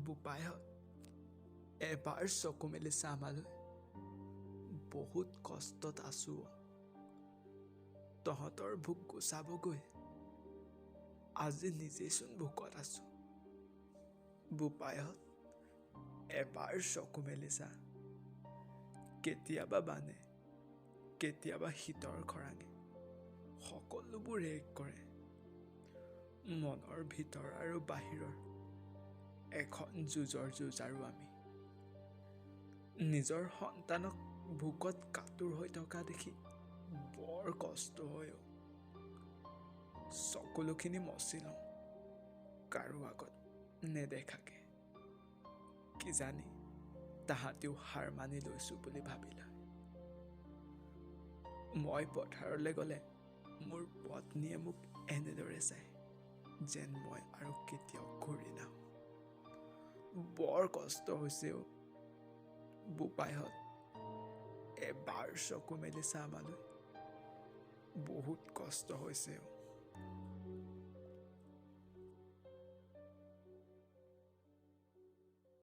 বোপাইহঁত এবাৰ চকু মেলি চা আমালৈ। বহুত কষ্টত আছো। তহঁতৰ ভোক গুচাবগৈ আজি নিজেইচোন ভোকত আছো। বোপাইহঁত এবাৰ চকু মেলি চা। কেতিয়াবা বানে, কেতিয়াবা শীতৰ খৰাঙে সকলোবোৰ শেষ কৰে। মনৰ ভিতৰ আৰু বাহিৰৰ এখন যুঁজৰ যুঁজাৰু আমি। নিজৰ সন্তানক ভোকত কাতোৰ হৈ থকা দেখি বৰ কষ্ট হয়। সকলোখিনি মচি লওঁ কাৰো আগত নেদেখাকে। কিজানি তাহাঁতিও হাৰ মানি লৈছো বুলি ভাবি লয়। মই পথাৰলৈ গ'লে মোৰ পত্নীয়ে মোক এনেদৰে চায় যেন মই আৰু কেতিয়াও ঘূৰি নাহোঁ। বৰ কষ্ট হৈছে। বোপাইহঁত এবাৰ চকু মেলি চা আমালৈ। বহুত কষ্ট হৈছে।